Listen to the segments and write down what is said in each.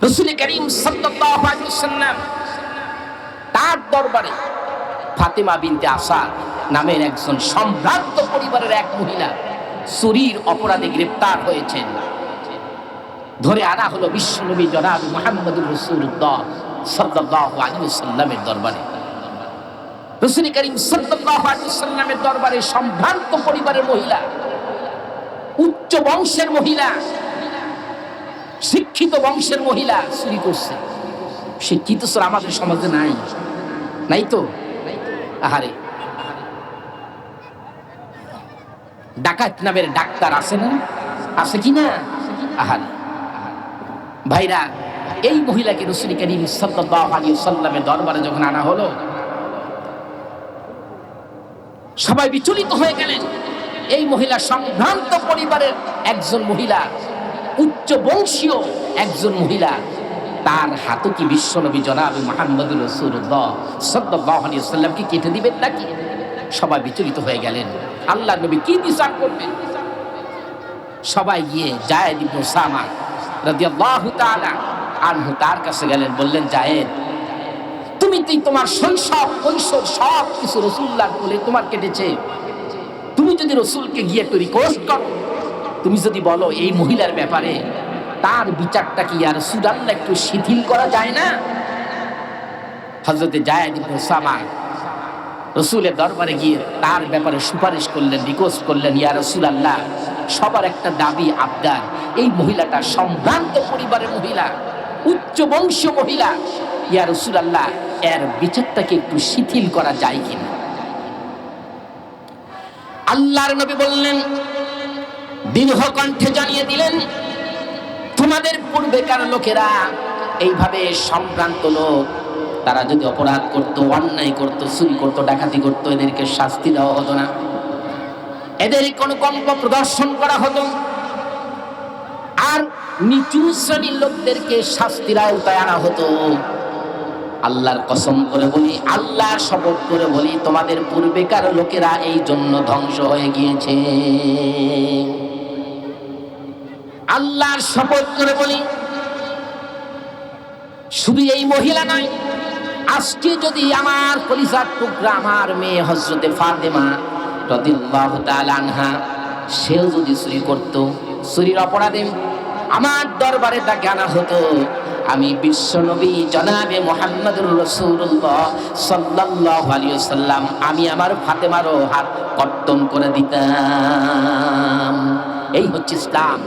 রাসূল করিম সাল্লাল্লাহু আলাইহি ওয়াসাল্লাম তার দরবারে ফাতেমা বিনতে আসাদ নামের একজন সম্ভ্রান্ত পরিবারের এক মহিলা চুরির অপরাধে গ্রেফতার হয়েছেন। ধরে আনা হলো বিশ্বনবী জনাব মুহাম্মদুর রাসূলুল্লাহ সাল্লাল্লাহু আলাইহি ওয়াসাল্লামের দরবারে। রাসূল করিম সাল্লাল্লাহু আলাইহি ওয়াসাল্লামের দরবারে সম্ভ্রান্ত পরিবারের মহিলা, উচ্চ বংশের মহিলা, শিক্ষিত বংশের মহিলা চুরি করছে। শিক্ষিত চোর আমাদের সমাজে নাই, নাই তো? আহারে, ডাকাত নামের ডাক্তার আছে না? আছে কি না? আহারে ভাইরা, এই মহিলাকে রাসূল করিম সাল্লাল্লাহু আলাইহি ওয়াসাল্লামের দরবারে যখন আনা হলো, সবাই বিচলিত হয়ে গেলেন। এই মহিলা সম্ভ্রান্ত পরিবারের একজন মহিলা, উচ্চ বংশীয় একজন মহিলা, তার হাতে কি বিশ্বনবী জনাব মুহাম্মদুর রাসূলুল্লাহ সাল্লাল্লাহু আলাইহি ওয়াসাল্লামকে কেটে দিবেন নাকি? সবাই বিচলিত হয়ে গেলেন। আল্লাহর নবী কি বিচার করবেন? সবাই গিয়ে যায়েদ ইবনে উসামা রাদিয়াল্লাহু তাআলা আনহু তার কাছে গেলেন, বললেন, যায়েদ, তুমি তোমার শৈশব কৈশোর সব কিছু রাসূলুল্লাহর কোলে তোমার কেটেছে। তুমি যদি রাসূলকে গিয়ে একটু রিকোয়েস্ট করো, তুমি যদি বলো এই মহিলার ব্যাপারে তার বিচারটা কি আর রাসূলুল্লাহ একটু শিথিল করা যায় না? হযরতে যায়েদ ইবনে উসামা রাসূলের দরবারে গিয়ে তার ব্যাপারে সুপারিশ করলেন, রিকোয়েস্ট করলেন, ইয়া রাসূলুল্লাহ, সবার একটা দাবি আবদার, এই মহিলাটা সম্ভ্রান্ত পরিবারের মহিলা, উচ্চ বংশীয় মহিলা, ইয়া রাসূলুল্লাহ, এর বিচারটাকে একটু শিথিল করা যায় কিনা? আল্লাহর নবী বললেন, দীর্ঘ কণ্ঠে জানিয়ে দিলেন, তোমাদের পূর্বেকার লোকেরা এইভাবে সম্ভ্রান্ত লোক, তারা যদি অপরাধ করত, অন্যায় করত, চুরি করত, ডাকাতি করত, এদেরকে শাস্তি দেওয়া হতো না, এদের কোনো কম্প প্রদর্শন করা হতো, আর নিচু শ্রেণীর লোকদেরকে শাস্তির আওতায় আনা হতো। আল্লাহর কসম করে বলি, আল্লাহর শপথ করে বলি, তোমাদের পূর্বেকার লোকেরা এই জন্য ধ্বংস হয়ে গিয়েছে। আল্লাহর শপথ করে বলি, শুধু এই মহিলা নয়, আজকে যদি আমার কলিজার টুকরা আমার মেয়ে হযরতে ফাতেমা রাদিয়াল্লাহু তাআলা আনহা, সেও যদি চুরি করত, চুরির অপরাধে আমার দরবারে তাকে আনা হতো, আমি বিশ্বনবী জনাবে মুহাম্মদুর রাসূলুল্লাহ সাল্লাল্লাহু আলাইহি ওয়াসাল্লাম, আমি আমার ফাতেমারও হাত কর্তন করে দিতাম। এই হচ্ছে ইসলাম,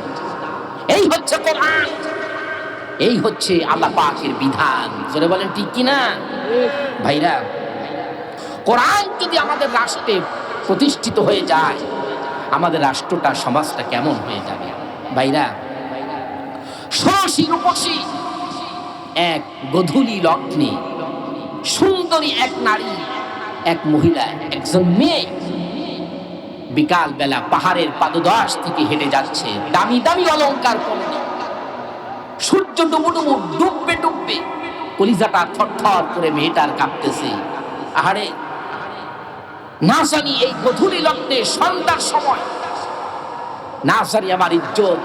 এই হচ্ছে কোরআন, এই হচ্ছে আল্লাহ পাকের বিধান। জোরে বলেন ঠিক কি না? ভাইরা, কোরআন যদি আমাদের রাষ্ট্রে প্রতিষ্ঠিত হয়ে যায়, আমাদের রাষ্ট্রটা, সমাজটা কেমন হয়ে যাবে? ভাইরা, ষোড়শী রূপসী এক গধূলি লগ্নে সুন্দরী এক নারী, এক মহিলা, একজন মেয়ে বিকাল বেলা পাহাড়ের পাদদেশ থেকে হেঁটে যাচ্ছে, দামি দামি অলংকার পরে, সূর্য ডুবুডুবু ডুববে ডুববে, কলিজাটা থরথর করে মেয়েটার কাঁপতেছে। আহারে, না জানি এই গধূলি লগ্নে সন্ধ্যার সময়, না জানি আমার ইজ্জত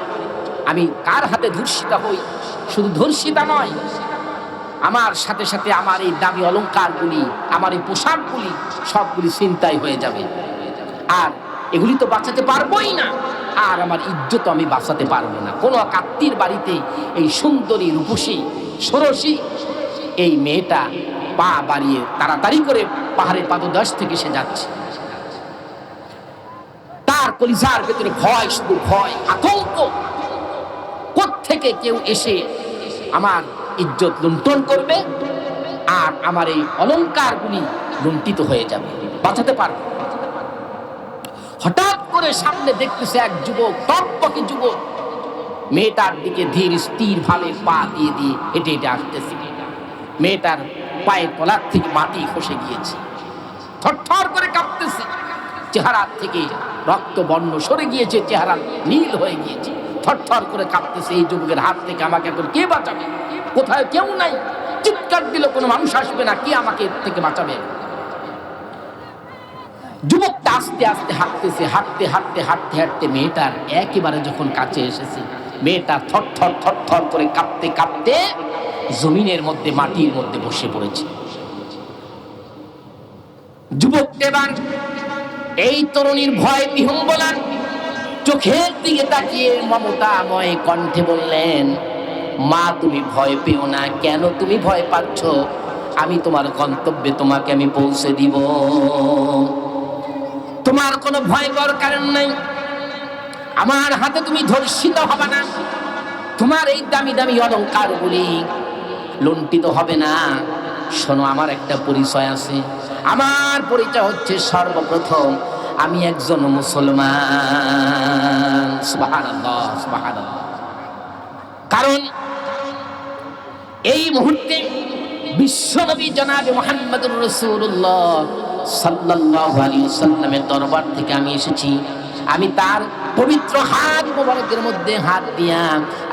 আমি কার হাতে ধর্ষিতা হই। শুধু ধর্ষিতা নয়, আমার সাথে সাথে আমার এই দামি অলংকারগুলি, আমার এই পোশাকগুলি সবগুলি ছিনতাই হয়ে যাবে, আর এগুলি তো বাঁচাতে পারবোই না, আর আমার ইজ্জত আমি বাঁচাতে পারবো না। কোনো আত্মীয়ের বাড়িতে এই সুন্দরী রূপসী ষোড়শী এই মেয়েটা পা বাড়িয়ে তাড়াতাড়ি করে পাহাড়ের পাদদেশ থেকে সে যাচ্ছে, তার কলিজার ভেতরে ভয়, শুধু ভয়, আতঙ্ক, কোত্থেকে কেউ এসে আমার ইজ্জত লুণ্ঠন করবে, আর আমার এই অলংকারগুলি লুণ্ঠিত হয়ে যাবে, বাঁচাতে পারবে। হঠাৎ করে সামনে দেখতেছে এক যুবক, টকটকে যুবক, মেয়েটার দিকে ধীর স্থির ভাবে পা দিয়ে দিয়ে হেঁটে হেঁটে আসতেছে। মেয়েটার পায়ের তলার থেকে মাটি খসে গিয়েছে, থরথর করে কাঁপতেছে, চেহারা থেকে রক্ত বর্ণ সরে গিয়েছে, চেহারা নীল হয়ে গিয়েছে, থরথর করে কাঁপতেছে। এই যুবকের হাত থেকে আমাকে এখন কে বাঁচাবে? কোথায় কেউ নাই, চিৎকার দিলে কোনো মানুষ আসবে না, কে আমাকে এর থেকে বাঁচাবে? যুবকটা আস্তে আস্তে হাঁটতেছে, হাঁটতে হাঁটতে হাঁটতে হাঁটতে মেয়েটার একেবারে যখন কাছে এসেছে, মেয়েটা থর করে কাঁপতে কাঁপতে জমিনের মধ্যে, মাটির মধ্যে বসে পড়েছে। যুবক এবার এই তরুণীর ভয় বিহম্বলার চোখের দিকে তাকিয়ে মমতাময় কণ্ঠে বললেন, মা তুমি ভয় পেও না। কেন তুমি ভয় পাচ্ছ? আমি তোমার গন্তব্যে তোমাকে আমি পৌঁছে দিব, তোমার কোনো ভয়কর কারণ নাই। আমার হাতে তুমি ধর্ষিত হবে না, তোমার এই দামি দামি অলংকারগুলি লুণ্ঠিত হবে না। শোনো, আমার একটা পরিচয় আছে। আমার পরিচয় হচ্ছে সর্বপ্রথম আমি একজন মুসলমান। সুবহানাল্লাহ, সুবহানাল্লাহ। কারণ এই মুহূর্তে বিশ্বনবী জনাবে মুহাম্মদুর রাসূলুল্লাহ সাল্লাল্লাহু আলাইহি ওয়াসাল্লামের দরবার থেকে আমি এসেছি। আমি তার পবিত্র হাত মোবারকের মধ্যে হাত দিয়া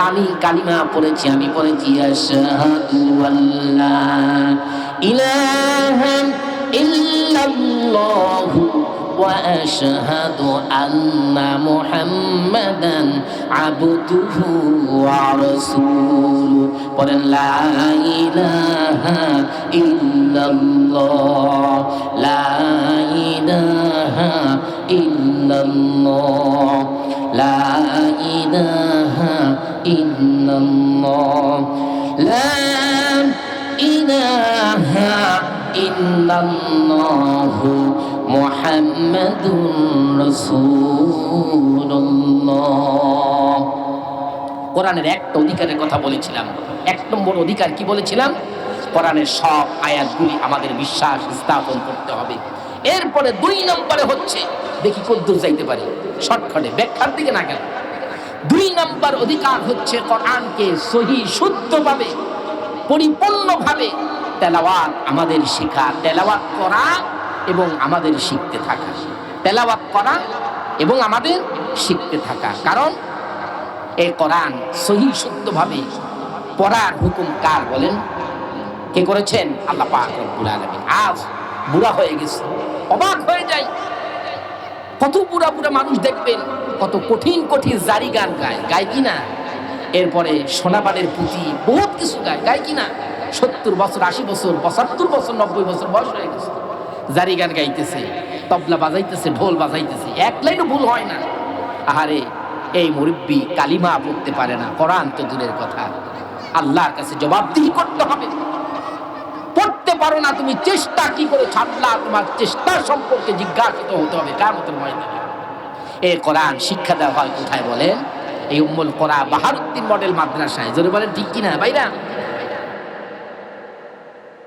আমি কালিমা পড়েছি। আমি পড়েছি আশহাদু আল্লা ইলাহা ইল্লাল্লাহু ওয়া আশহাদু আন্না মুহাম্মাদান আবদুহু ওয়া রাসূলুহু। পড়েন লা ইলাহা ইল্লাল্লাহ, লা ইলাহা ইল্লাল্লাহ, লা ইলাহা ইল্লাল্লাহ, লা ইলাহা ইল্লাল্লাহু মুহাম্মাদুর রাসূলুল্লাহ। কোরআনের একটা অধিকারের কথা বলেছিলাম। এক নম্বর অধিকার কি বলেছিলাম? কোরআনের সব আয়াতগুলি আমাদের বিশ্বাস স্থাপন করতে হবে। এরপরে 2 নম্বরে হচ্ছে, দেখি কদ্দূর যাইতে পারি, শর্টকাটে ব্যাখ্যার দিকে না গেল। 2 নম্বর অধিকার হচ্ছে কোরআনকে সহি শুদ্ধভাবে পরিপূর্ণভাবে তেলাওয়াত আমাদের শেখা, তেলাওয়াত করা এবং আমাদের শিখতে থাকা, তেলাওয়াত করা এবং আমাদের শিখতে থাকা। কারণ এই কোরআন সহি শুদ্ধভাবে পড়ার হুকুম কার বলেন? কে করেছেন? আল্লাহ পাক রব্বুল আলামিন। আজ বুড়া হয়ে গেছে, অবাক হয়ে যায়। কত বুড়া বুড়া মানুষ দেখবেন কত কঠিন কঠিন জারি গান গায় কি না? এরপরে সোনাবানের পুঁথি বহুত কিছু গায় কি না? 70 বছর, 80 বছর, 75 বছর, 90 বছর বয়স হয়ে গেছে, জারি গান গাইতেছে, তবলা বাজাইতেছে, ঢোল বাজাইতেছে, এক লাইনও ভুল হয় না। আহারে, এই মুরব্বি কালিমা পড়তে পারে না, কোরআন তো দূরের কথা। আল্লাহর কাছে জবাবদিহি করতে হবে। পড়তে পারো না, তুমি চেষ্টা কি করে ছাড়লা? তোমার চেষ্টা সম্পর্কে জিজ্ঞাসিত হতে হবে কিয়ামতের ময়দানে। এই কোরআন শিক্ষা দেওয়া হয় কোথায় বলেন? এই উম্মুল কোরা বাহারউদ্দিন মডেল মাদ্রাসায়। জোরে বলেন ঠিক কিনা ভাইরা?